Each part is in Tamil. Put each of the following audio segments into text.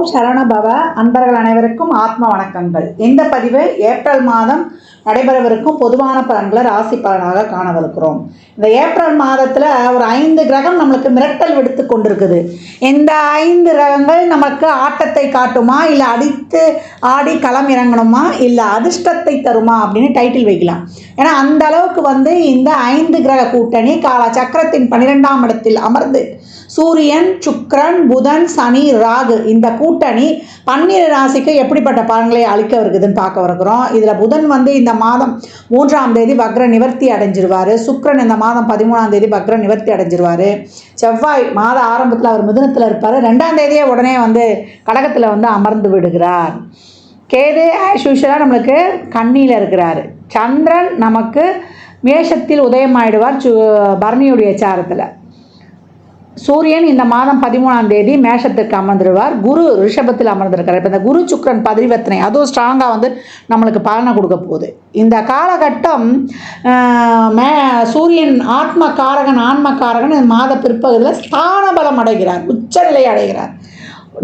ஓம் சரவண பவ. அன்பர்கள் அனைவருக்கும் ஆத்ம வணக்கங்கள். இந்த பதிவு ஏப்ரல் மாதம் நடைபெறவிருக்கும் பொதுவான பலன்களை ராசி பலனாக காணவிருக்கிறோம். இந்த ஏப்ரல் மாதத்தில் ஒரு 5 கிரகம் நம்மளுக்கு மிரட்டல் விடுத்து கொண்டிருக்குது. இந்த 5 கிரகங்கள் நமக்கு ஆட்டத்தை காட்டுமா, இல்லை அடித்து ஆடி களம் இறங்கணுமா, இல்லை அதிர்ஷ்டத்தை தருமா அப்படின்னு டைட்டில் வைக்கலாம். ஏன்னா அந்த அளவுக்கு இந்த 5 கிரக கூட்டணி கால சக்கரத்தின் 12ஆம் இடத்தில் அமர்ந்து சூரியன், சுக்கிரன், புதன், சனி, ராகு இந்த கூட்டணி 12 ராசிக்கு எப்படிப்பட்ட பலன்களை அளிக்க இருக்குதுன்னு பார்க்க இருக்கிறோம். இதில் புதன் இந்த மாதம் 3ஆம் தேதி வக்ர நிவர்த்தி அடைஞ்சிருவார். சுக்கிரன் இந்த மாதம் 13ஆம் தேதி வக்ர நிவர்த்தி அடைஞ்சிருவார். செவ்வாய் மாத ஆரம்பத்தில் அவர் மிதுனத்தில் இருப்பார். 2ஆம் தேதியே உடனே கடகத்தில் அமர்ந்து விடுகிறார். கேது ஆஸ் யூஷுவலாக நம்மளுக்கு கன்னியில் இருக்கிறார். சந்திரன் நமக்கு மேஷத்தில் உதயமாயிடுவார் பரணியுடைய சாரத்தில். சூரியன் இந்த மாதம் 13ஆம் தேதி மேஷத்துக்கு அமர்ந்துடுவார். குரு ரிஷபத்தில் அமர்ந்திருக்கிறார். இப்போ இந்த குரு சுக்கிரன் பரிவர்த்தனை அதுவும் ஸ்ட்ராங்காக நம்மளுக்கு பலனை கொடுக்க போகுது. இந்த காலகட்டம் சூரியன் ஆன்ம காரகன் இந்த மாத பிற்பகுதியில் ஸ்தான பலம் அடைகிறார், உச்சநிலை அடைகிறார்.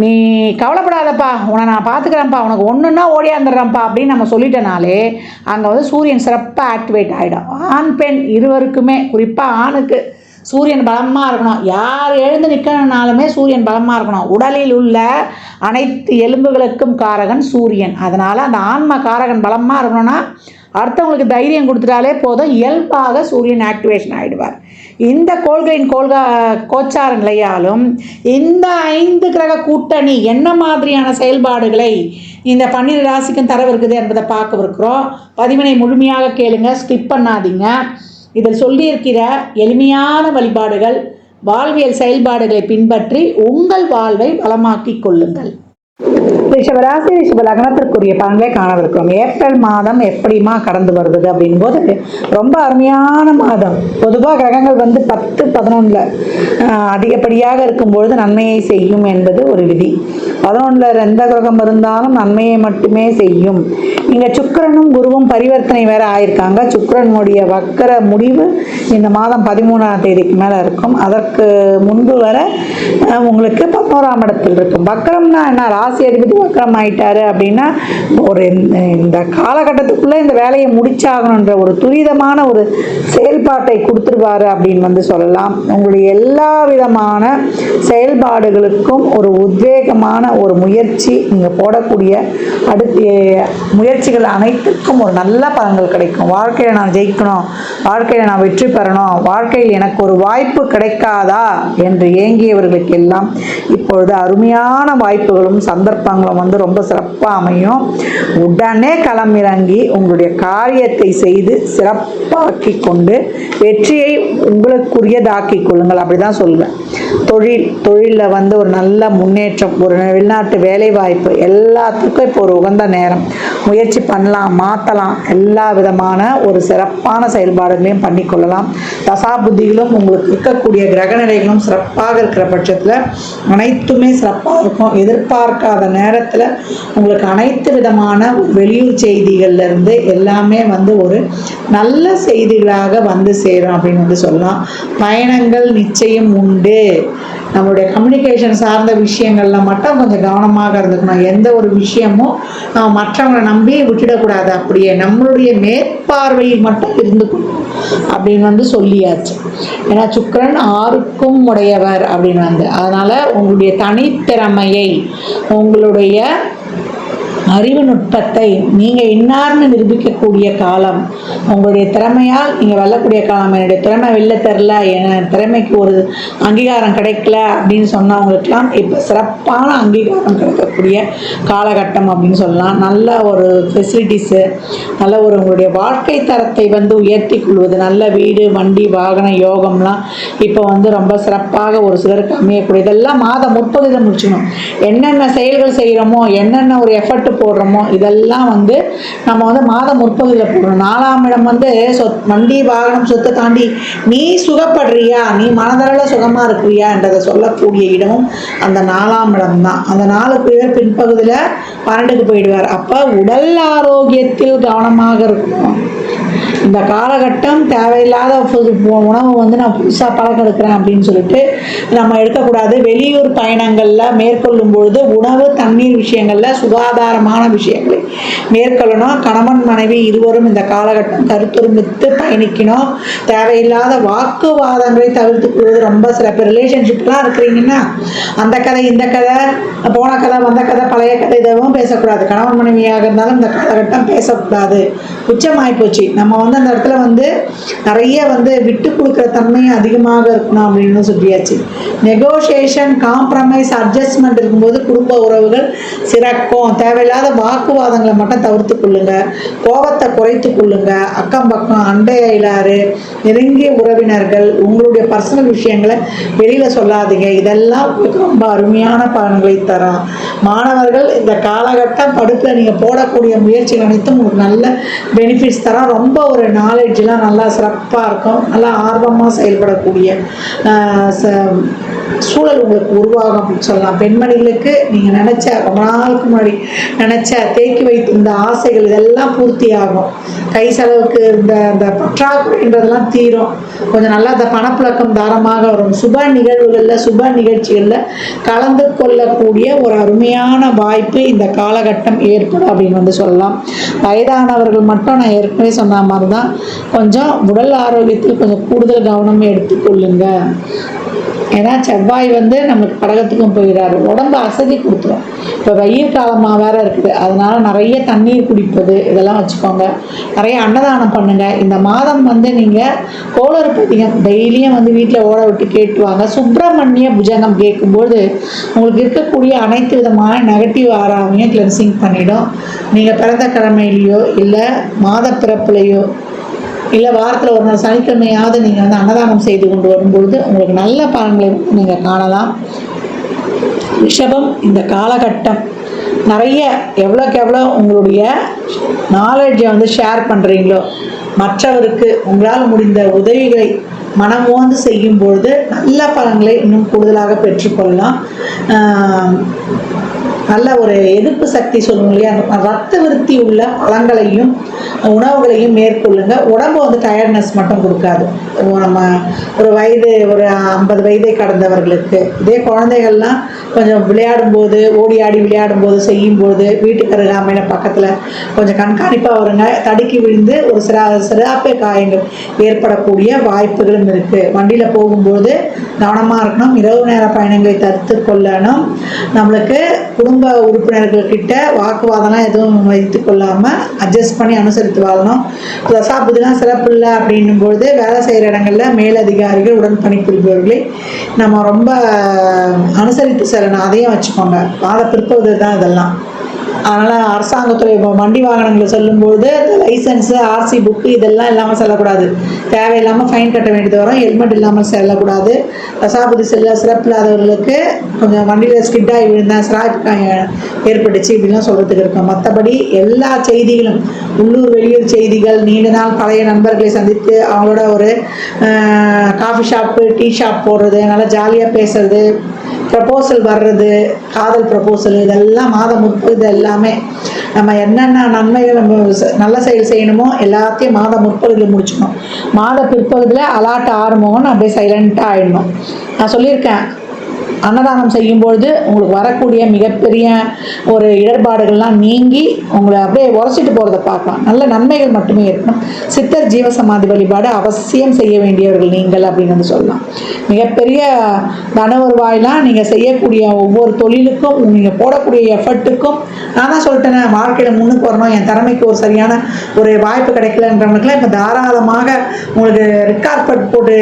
நீ கவலைப்படாதப்பா, உன்னை நான் பார்த்துக்கிறேன்ப்பா, உனக்கு ஒன்றுன்னா ஓடியாந்துடுறேன்ப்பா அப்படின்னு நம்ம சொல்லிட்டனாலே அங்கே சூரியன் சிறப்பாக ஆக்டிவேட் ஆகிடும். ஆண் பெண் இருவருக்குமே, குறிப்பாக ஆணுக்கு சூரியன் பலமாக இருக்கணும். யார் எழுந்து நிற்கணுன்னாலுமே சூரியன் பலமாக இருக்கணும். உடலில் உள்ள அனைத்து எலும்புகளுக்கும் காரகன் சூரியன். அதனால் அந்த ஆன்ம காரகன் பலமாக இருக்கணும்னா அடுத்தவங்களுக்கு தைரியம் கொடுத்துட்டாலே போதும், இயல்பாக சூரியன் ஆக்டிவேஷன் ஆகிடுவார். இந்த கோள்களின் கோச்சார நிலையாலும் இந்த 5 கிரக கூட்டணி என்ன மாதிரியான செயல்பாடுகளை இந்த 12 ராசிக்கும் தரவிருக்குது என்பதை பார்க்கவிருக்கிறோம். பதிவினை முழுமையாக கேளுங்க, ஸ்கிப் பண்ணாதீங்க. இதில் சொல்லியிருக்கிற எளிமையான வழிபாடுகள், வாழ்வியல் செயல்பாடுகளை பின்பற்றி உங்கள் வாழ்வை வளமாக்கிக் கொள்ளுங்கள். ரிஷபராசி ரிஷப லக்னத்திற்குரிய பலன்களை காணவிருக்கிறோம். ஏப்ரல் மாதம் எப்படிமா கடந்து வருது அப்படின் போது ரொம்ப அருமையான மாதம். பொதுவாக கிரகங்கள் 10, 11 அதிகப்படியாக இருக்கும்பொழுது நன்மையை செய்யும் என்பது ஒரு விதி. 11 எந்த கிரகம் இருந்தாலும் நன்மையை மட்டுமே செய்யும். இங்கே சுக்கிரனும் குருவும் பரிவர்த்தனை வேற ஆயிருக்காங்க. சுக்கிரனுடைய வக்கர முடிவு இந்த மாதம் 13ஆம் தேதிக்கு மேலே இருக்கும். அதற்கு முன்பு வர உங்களுக்கு 11ஆம் இடத்தில் இருக்கும். வக்கரம்னா என்ன? ராசி அதிபதி வக்கரம் ஆயிட்டாரு அப்படின்னா ஒரு இந்த காலகட்டத்துக்குள்ளே இந்த வேலையை முடிச்சாகணுன்ற ஒரு துரிதமான ஒரு செயல்பாட்டை கொடுத்துருவாரு அப்படின்னு சொல்லலாம். உங்களுடைய எல்லா விதமான செயல்பாடுகளுக்கும் ஒரு உத்வேகமான ஒரு முயற்சி, நீங்கள் போடக்கூடிய அடுத்த முயற்சிகள் அனைத்துக்கும் ஒரு நல்ல பலன்கள் கிடைக்கும். வாழ்க்கையில் நான் ஜெயிக்கணும், வாழ்க்கையில் நான் வெற்றி பெறணும், வாழ்க்கையில் எனக்கு ஒரு வாய்ப்பு கிடைக்காதா என்று ஏங்கியவர்களுக்கு எல்லாம் இப்பொழுது அருமையான வாய்ப்புகளும் சந்தர்ப்பங்களும் ரொம்ப சிறப்பாக அமையும். உடனே களமிறங்கி உங்களுடைய காரியத்தை செய்து சிறப்பாக்கி கொண்டு வெற்றியை உங்களுக்குரியதாக்கி கொள்ளுங்கள். அப்படிதான் சொல்லுவேன். தொழிலில் ஒரு நல்ல முன்னேற்றம், ஒரு வெளிநாட்டு வேலை வாய்ப்பு எல்லாத்துக்கும் இப்போ ஒரு உகந்த நேரம். முயற்சி பண்ணலாம், மாற்றலாம், எல்லா விதமான ஒரு சிறப்பான செயல்பாடுகளையும் பண்ணிக்கொள்ளலாம். தசாபுத்திகளும் உங்களுக்கு இருக்கக்கூடிய கிரகநிலைகளும் சிறப்பாக இருக்கிற பட்சத்தில் அனைத்துமே சிறப்பாக இருக்கும். எதிர்பார்க்காத நேரத்தில் உங்களுக்கு அனைத்து விதமான வெளியூர் செய்திகள்லேருந்து எல்லாமே ஒரு நல்ல செய்திகளாக சேரும் அப்படின்னு சொல்லலாம். பயணங்கள் நிச்சயம் உண்டு. நம்மளுடைய கம்யூனிகேஷன் சார்ந்த விஷயங்கள்ல மட்டும் கொஞ்சம் கவனமாக இருந்துக்கணும். எந்த ஒரு விஷயமும் நம்ம மற்றவங்களை நம்பி விட்டுடக்கூடாது. அப்படியே நம்மளுடைய மேற்பார்வையில் மட்டும் இருந்துக்கணும் அப்படின்னு சொல்லியாச்சு. ஏன்னா சுக்கிரன் 6க்கும் உடையவர் அப்படின்னு அதனால உங்களுடைய தனித்திறமையை, உங்களுடைய அறிவு நுட்பத்தை நீங்கள் இன்னார்னு நிரூபிக்கக்கூடிய காலம். உங்களுடைய திறமையால் நீங்கள் வெல்லக்கூடிய காலம். என்னுடைய திறமை வெளில தெரில, என் திறமைக்கு ஒரு அங்கீகாரம் கிடைக்கல அப்படின்னு சொன்னவங்களுக்கெல்லாம் இப்போ சிறப்பான அங்கீகாரம் கிடைக்கக்கூடிய காலகட்டம் அப்படின்னு சொல்லலாம். நல்ல ஒரு ஃபெசிலிட்டிஸு, நல்ல ஒரு உங்களுடைய வாழ்க்கை தரத்தை உயர்த்தி கொள்வது, நல்ல வீடு, வண்டி, வாகன யோகம்லாம் இப்போ ரொம்ப சிறப்பாக ஒரு சிலருக்கு அமையக்கூடிய இதெல்லாம் மாதம் 30 முடிச்சுக்கணும். என்னென்ன செயல்கள் செய்கிறோமோ, என்னென்ன ஒரு எஃபர்ட் போடுறோமோ இதெல்லாம் நம்ம மாதம் 30 போடணும். 4ஆம் இடம் வண்டி வாகனம் சொத்தை தாண்டி நீ சுகப்படுறியா, நீ மனதளவில் சுகமாக இருக்கிறியா என்றதை சொல்லக்கூடிய இடமும் அந்த 4ஆம் இடம் தான். அந்த 4 பின்பகுதியில் 12க்கு போயிடுவார். அப்போ உடல் ஆரோக்கியத்தில் கவனமாக இருக்கணும். இந்த காலகட்டம் தேவையில்லாத உணவு வந்து நான் புதுசாக பழக்கம் எடுக்கிறேன் அப்படின்னு சொல்லிட்டு நம்ம எடுக்கக்கூடாது. வெளியூர் பயணங்களில் மேற்கொள்ளும் பொழுது உணவு தண்ணீர் விஷயங்களில் சுகாதாரமான விஷயங்களை மேற்கொள்ளணும். கணவன் மனைவி இருவரும் இந்த காலகட்டம் கருத்துரிமித்து பயணிக்கணும். தேவையில்லாத வாக்குவாதங்களை தவிர்த்து கொள்வது ரொம்ப சில பேர் ரிலேஷன்ஷிப்லாம் இருக்கிறீங்கன்னா அந்த கதை இந்த கதை போன கதை வந்த கதை பழைய கதை எதுவும் பேசக்கூடாது. கணவன் மனைவியாக இருந்தாலும் இந்த காலகட்டம் பேசக்கூடாது. உச்சமாயிப்போச்சு. நம்ம வந்து அந்த இடத்துல வந்து நிறைய வந்து விட்டு கொடுக்குற தன்மையும் அதிகமாக இருக்கணும் அப்படின்னு சொல்லியாச்சு. நெகோசியேஷன், காம்ப்ரமைஸ், அட்ஜஸ்ட்மெண்ட் இருக்கும்போது குடும்ப உறவுகள் சிறக்கும். தேவையில்லாத வாக்குவாதங்களை மட்டும் தவிர்த்து கொள்ளுங்க. கோபத்தை குறைத்து கொள்ளுங்க. அக்கம் பக்கம் அண்டையிலாறு நெருங்கிய உறவினர்கள் உங்களுடைய பர்சனல் விஷயங்களை வெளியில் சொல்லாதீங்க. இதெல்லாம் உங்களுக்கு ரொம்ப அருமையான பலன்களை தரும். மாணவர்கள் இந்த காலகட்டம் படிப்பில் நீங்கள் போடக்கூடிய முயற்சிகள் அனைத்தும் உங்களுக்கு நல்ல பெனிஃபிட்ஸ் தரும். ரொம்ப ஒரு நாலேஜெலாம் நல்லா சிறப்பாக இருக்கும். நல்லா ஆர்வமாக செயல்படக்கூடிய சூழல் உங்களுக்கு உருவாகும் அப்படின்னு சொல்லலாம். பெண்மணிகளுக்கு நீங்கள் நினச்ச ரொம்ப நாளுக்கு முன்னாடி நினச்ச தேக்கி வைத்திருந்த ஆசைகள் இதெல்லாம் பூர்த்தி ஆகும். கை செலவுக்கு இந்த அந்த பற்றாக்குறைன்றதெல்லாம் தீரும். கொஞ்சம் நல்லா அந்த பணப்புழக்கம் தாரமாக வரும். சுப நிகழ்வுகளில் சுப நிகழ்ச்சிகளில் கலந்து கொள்ளக்கூடிய ஒரு அருமையான வாய்ப்பு இந்த காலகட்டம் ஏற்படும் அப்படின்னு வந்து சொல்லலாம். வயதானவர்கள் மட்டும் நான் ஏற்கனவே சொன்ன மாதிரி தான் கொஞ்சம் உடல் ஆரோக்கியத்தில் கொஞ்சம் கூடுதல் கவனம் எடுத்துக்கொள்ளுங்க. ஏன்னா செவ்வாய் வந்து நம்மளுக்கு கடகத்துக்கும் போயிடாரு. உடம்பு அசதி கொடுத்துரும். இப்போ வெயில் காலமாக வேற இருக்குது. அதனால நிறைய தண்ணீர் குடிப்பது இதெல்லாம் வச்சுக்கோங்க. நிறைய அன்னதானம் பண்ணுங்க. இந்த மாதம் வந்து நீங்கள் கோளறு பதிகம் டெய்லியும் வந்து வீட்டில் ஓட விட்டு கேட்டுவாங்க. சுப்பிரமணிய புஜங்கம் கேட்கும்போது உங்களுக்கு இருக்கக்கூடிய அனைத்து விதமான நெகட்டிவ் ஆறாமையும் கிளென்சிங் பண்ணிடும். நீங்கள் பிறந்த கிழமையிலையோ இல்லை மாத பிறப்புலையோ இல்லை வாரத்தில் ஒரு நாள் சனிக்கிழமையாவது நீங்கள் வந்து அன்னதானம் செய்து கொண்டு வரும்பொழுது உங்களுக்கு நல்ல பலன்களை நீங்கள் காணலாம். ரிஷபம், இந்த காலகட்டம் நிறைய எவ்வளோக்கு எவ்வளோ உங்களுடைய நாலேஜை வந்து ஷேர் பண்ணுறீங்களோ மற்றவருக்கு உங்களால் முடிந்த உதவிகளை மனமோந்து செய்யும்பொழுது நல்ல பலன்களை இன்னும் கூடுதலாக பெற்றுக்கொள்ளலாம். நல்ல ஒரு எதிர்ப்பு சக்தி சொல்லுவோம் இல்லையா, ரத்த விருத்தி உள்ள பழங்களையும் உணவுகளையும் மேற்கொள்ளுங்க. உடம்பு வந்து டயர்ட்னஸ் மட்டும் கொடுக்காது. நம்ம ஒரு 50 வயதை கடந்தவர்களுக்கு இதே குழந்தைகள்லாம் கொஞ்சம் விளையாடும்போது ஓடி ஆடி விளையாடும்போது செய்யும்போது வீட்டுக்கு அருகாமையில பக்கத்தில் கொஞ்சம் கண்காணிப்பாக வருங்க. தடுக்கி விழுந்து ஒரு சிறாப்பை காயங்கள் ஏற்படக்கூடிய வாய்ப்புகளும் இருக்குது. வண்டியில் போகும்போது கவனமாக இருக்கணும். இரவு நேர பயணங்களை தடுத்து கொள்ளணும். நம்மளுக்கு குடும்ப உறுப்பினர்கள்கிட்ட வாக்குவாதம்லாம் எதுவும் வைத்து கொள்ளாமல் அட்ஜஸ்ட் பண்ணி அனுசரித்து வாழணும். தசாபுதிலாம் சிறப்பு இல்லை அப்படின்னும் பொழுது வேலை செய்கிற இடங்களில் மேலதிகாரிகள் உடன் பணிபுரிபவர்களை நம்ம ரொம்ப அனுசரித்து செல்லணும். அதையும் வச்சுக்கோங்க. வாழ பிற்பகுதி தான் இதெல்லாம். அதனால் அரசாங்கத்துறை வண்டி வாகனங்களை செல்லும்போது லைசன்ஸு ஆர்சி புக்கு இதெல்லாம் இல்லாமல் செல்லக்கூடாது. தேவையில்லாமல் ஃபைன் கட்ட வேண்டியது வரும். ஹெல்மெட் இல்லாமல் செல்லக்கூடாது. தசாபதி சிறப்பு இல்லாதவர்களுக்கு கொஞ்சம் வண்டியில் ஸ்கிட்டாகி விழுந்தேன் சிராய்ப்பு ஏற்பட்டுச்சு இப்படிலாம் சொல்கிறதுக்கு இருக்கும். மற்றபடி எல்லா செய்திகளும் உள்ளூர் வெளியூர் செய்திகள், நீண்ட நாள் பழைய நண்பர்களை சந்தித்து அவங்களோட ஒரு காஃபி ஷாப்பு டீ ஷாப் போடுறது, நல்லா ஜாலியாக பேசுறது, ப்ரப்போசல் வர்றது, காதல் ப்ரப்போசல் இதெல்லாம் மாதம் முற்பது எல்லாமே நம்ம என்னென்ன நன்மைகள் நம்ம நல்ல செயல் செய்யணுமோ எல்லாத்தையும் மாத முற்பகுதியில் முடிச்சுக்கணும். மாத பிற்பகுதியில் அலாட் ஆரம்பம்னு அப்படியே சைலண்ட்டாக ஆகிடணும். நான் சொல்லியிருக்கேன், அன்னதானம் செய்யும்பொழுது உங்களுக்கு வரக்கூடிய மிகப்பெரிய ஒரு இடர்பாடுகள்லாம் நீங்கி உங்களை அப்படியே உரைச்சிட்டு போகிறத பார்க்கலாம். நல்ல நன்மைகள் மட்டுமே இருக்கணும். சித்தர் ஜீவசமாதி வழிபாடு அவசியம் செய்ய வேண்டியவர்கள் நீங்கள் அப்படின்னு வந்து சொல்லலாம். மிகப்பெரிய தன வருவாயெலாம் நீங்கள் செய்யக்கூடிய ஒவ்வொரு தொழிலுக்கும் நீங்கள் போடக்கூடிய எஃபர்ட்டுக்கும் நான் தான் சொல்லிட்டேனே, வாழ்க்கையில் முன்னுக்கு வரணும், என் திறமைக்கு ஒரு சரியான ஒரு வாய்ப்பு கிடைக்கலன்றவங்களுக்குலாம் இப்போ தாராளமாக உங்களுக்கு ரெக்கார்ட் போட்டு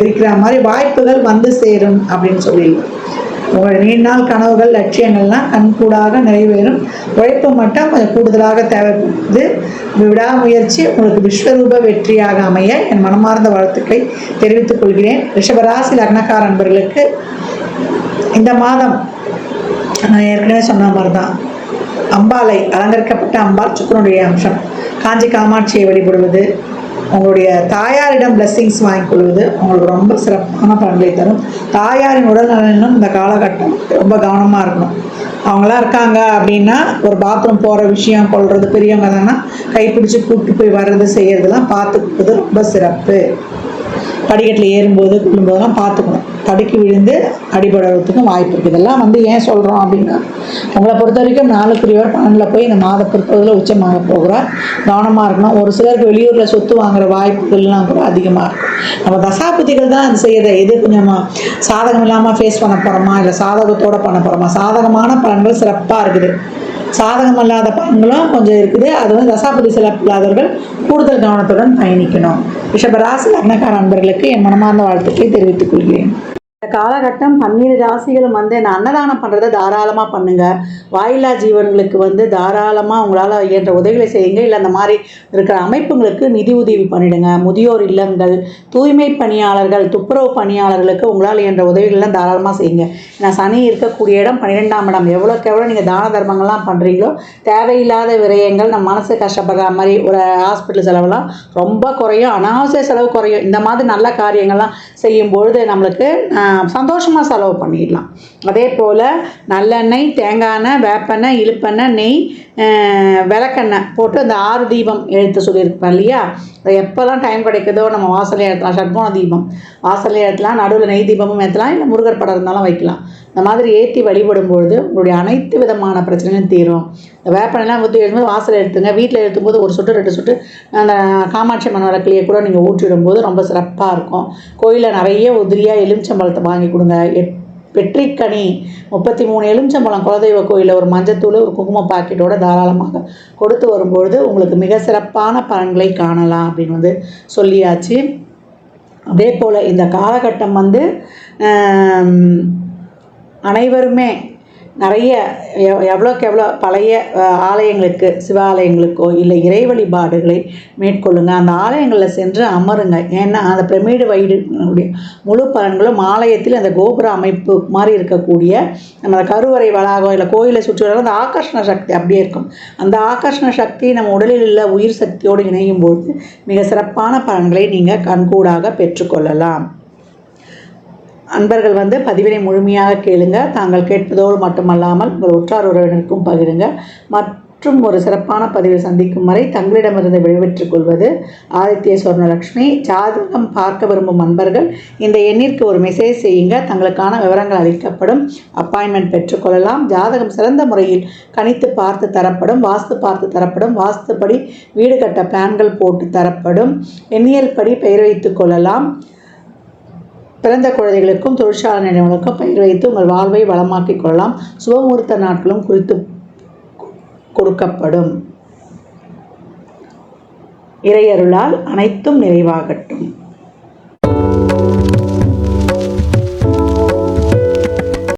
இருக்கிற மாதிரி வாய்ப்புகள் வந்து சேரும் அப்படின்னு சொல்லிடலாம். உங்களுடைய நீண்ட நாள் கனவுகள் லட்சியங்கள்லாம் கண்கூடாக நிறைவேறும். உழைப்பு மட்டும் கொஞ்சம் கூடுதலாக தேவைப்படுது. விடாமுயற்சி உங்களுக்கு விஸ்வரூப வெற்றியாக அமைய என் மனமார்ந்த வாழ்த்துக்களை தெரிவித்துக் கொள்கிறேன். ரிஷபராசி லக்னக்கார நண்பர்களுக்கு இந்த மாதம் நான் ஏற்கனவே சொன்ன மாதிரி தான், அம்பாளை அலங்கரிக்கப்பட்ட அம்பாள் சுக்கிரனுடைய அம்சம் காஞ்சி காமாட்சியை வழிபடுவது, உங்களுடைய தாயாரிடம் பிளெஸ்ஸிங்ஸ் வாங்கிக்கொள்வது உங்களுக்கு ரொம்ப சிறப்பான பலன்களை தரும். தாயாரின் உடல் நலனிலும் இந்த காலகட்டம் ரொம்ப கவனமாக இருக்கணும். அவங்களாம் இருக்காங்க அப்படின்னா ஒரு பாத்ரூம் போகிற விஷயம் கொள்வது, பெரியவங்க தானே கைப்பிடிச்சு கூப்பிட்டு போய் வர்றது செய்கிறதுலாம் பார்த்துக்கிறது ரொம்ப சிறப்பு. படிக்கட்டில் ஏறும்போது கொள்ளும்போதெல்லாம் பார்த்துக்கணும். தடுக்கி விழுந்து அடிபடுறதுக்கும் வாய்ப்பு இருக்குது. இதெல்லாம் ஏன் சொல்கிறோம் அப்படின்னா, உங்களை பொறுத்த வரைக்கும் 4 12 போய் இந்த மாத பிற்பகுதியில் உச்சமாக போகிறார். கவனமாக இருக்கணும். ஒரு சிலருக்கு வெளியூரில் சொத்து வாங்குகிற வாய்ப்புகள்லாம் கூட அதிகமாக இருக்கும். நம்ம தசாபுத்திகள் தான் அது செய்யுது. எது கொஞ்சம் சாதகம் இல்லாமல் ஃபேஸ் பண்ண போகிறோமா, இல்லை சாதகத்தோடு பண்ண போகிறோமா. சாதகமான பலன்கள் சிறப்பாக இருக்குது, சாதகம் அல்லாத பலன்களும் கொஞ்சம் இருக்குது. அது தசாபதி சிறப்பு இல்லாதவர்கள் கூடுதல் கவனத்துடன் பயணிக்கணும். ரிஷபராசி லக்னக்கார அன்பர்களுக்கு என் மனமார்ந்த வாழ்த்துக்களை தெரிவித்துக் கொள்கிறேன். இந்த காலகட்டம் 12 ராசிகளும் இந்த அன்னதானம் பண்ணுறதை தாராளமாக பண்ணுங்கள். வாயில்லா ஜீவன்களுக்கு தாராளமாக உங்களால் இயன்ற உதவிகளை செய்யுங்க. இல்லை அந்த மாதிரி இருக்கிற அமைப்புங்களுக்கு நிதி உதவி பண்ணிவிடுங்க. முதியோர் இல்லங்கள், தூய்மை பணியாளர்கள், துப்புரவு பணியாளர்களுக்கு உங்களால் இயன்ற உதவிகள்லாம் தாராளமாக செய்யுங்க. ஏன்னா சனி இருக்கக்கூடிய இடம் 12ஆம் இடம். எவ்வளோக்கு எவ்வளோ நீங்கள் தான தர்மங்கள்லாம் பண்ணுறீங்களோ தேவையில்லாத விரயங்கள், நம்ம மனசு கஷ்டப்படுற மாதிரி ஒரு ஹாஸ்பிட்டல் செலவெல்லாம் ரொம்ப குறையும், அனாவசிய செலவு குறையும். இந்த மாதிரி நல்ல காரியங்கள்லாம் செய்யும்பொழுது நம்மளுக்கு சந்தோஷமாக செலவு பண்ணிடலாம். அதே போல் நல்லெண்ணெய், தேங்காய் எண்ணெய், வேப்பெண்ணெய், இழுப்பெண்ணெய், நெய், விளக்கெண்ணெய் போட்டு அந்த 6 தீபம் எழுத்து சொல்லியிருப்பேன் இல்லையா, அது எப்போல்லாம் டைம் கிடைக்குதோ நம்ம வாசலே ஏற்றலாம். ஷட்கோண தீபம் வாசலே ஏற்றலாம், நடுவில் நெய் தீபமும் ஏற்றலாம், இல்லை முருகர் படம் இருந்தாலும் வைக்கலாம். இந்த மாதிரி ஏற்றி வழிபடும்பொழுது உங்களுடைய அனைத்து விதமான பிரச்சனையும் தீரும். இந்த வேப்பெண்ணெய்லாம் ஊற்றி எழுதும்போது வாசல் எடுத்துங்க. வீட்டில் எழுத்தும்போது 1 சொட்டு 2 சொட்டு அந்த காமாட்சி அம்மன் விளக்குலையே கூட நீங்கள் ஊற்றிடும்போது ரொம்ப சிறப்பாக இருக்கும். கோயிலில் நிறைய உதிரியாக எலுமிச்சம்பழத்தை வாங்கி கொடுங்க. வெற்றிக்கனி 33 எலுமிச்சம்பழம் குலதெய்வ கோயிலில் ஒரு மஞ்சத்தூள், ஒரு குங்கும பாக்கெட்டோட தாராளமாக கொடுத்து வரும்பொழுது உங்களுக்கு மிக சிறப்பான பலன்களை காணலாம் அப்படின்னு சொல்லியாச்சு. அதே போல் இந்த காலகட்டம் அனைவருமே நிறைய எவ்வளோக்கு எவ்வளோ பழைய ஆலயங்களுக்கு, சிவாலயங்களுக்கோ இல்லை இறை வழிபாடுகளை மேற்கொள்ளுங்க. அந்த ஆலயங்களில் சென்று அமருங்க. ஏன்னா அந்த பிரமிடு வைடுடைய முழு பலன்களும் ஆலயத்தில் அந்த கோபுர அமைப்பு மாதிரி இருக்கக்கூடிய நம்ம கருவறை வளாகம் இல்லை கோயிலை சுற்றி வர அந்த ஆகர்ஷண சக்தி அப்படியே இருக்கும். அந்த ஆகர்ஷண சக்தி நம்ம உடலில் உள்ள உயிர் சக்தியோடு இணையும் போது மிக சிறப்பான பலன்களை நீங்கள் கண்கூடாக பெற்றுக்கொள்ளலாம். அன்பர்கள் பதிவினை முழுமையாக கேளுங்க. தாங்கள் கேட்பதோடு மட்டுமல்லாமல் உங்கள் உற்றார் உறவினருக்கும் பகிருங்க. மற்றும் ஒரு சிறப்பான பதிவில் சந்திக்கும் வரை தங்களிடமிருந்து விடைபெற்றுக் கொள்வது ஆதித்ய சொர்ணலக்ஷ்மி. ஜாதகம் பார்க்க விரும்பும் அன்பர்கள் இந்த எண்ணிற்கு ஒரு மெசேஜ் செய்யுங்க. தங்களுக்கான விவரங்கள் அளிக்கப்படும். அப்பாயின்மெண்ட் பெற்றுக்கொள்ளலாம். ஜாதகம் சிறந்த முறையில் கணித்து பார்த்து தரப்படும். வாஸ்து பார்த்து தரப்படும். வாஸ்துப்படி வீடு கட்ட பிளான்கள் போட்டு தரப்படும். எண்ணியல் படி பெயர் வைத்துக் கொள்ளலாம். பிறந்த குழந்தைகளுக்கும் தொழிற்சாலை நிறுவனங்களுக்கும் பெயர் வைத்து உங்கள் வாழ்வை வளமாக்கிக் கொள்ளலாம். சுபமுகூர்த்த நாட்களும் குறித்து கொடுக்கப்படும். இறையருளால் அனைத்தும் நிறைவாகட்டும்.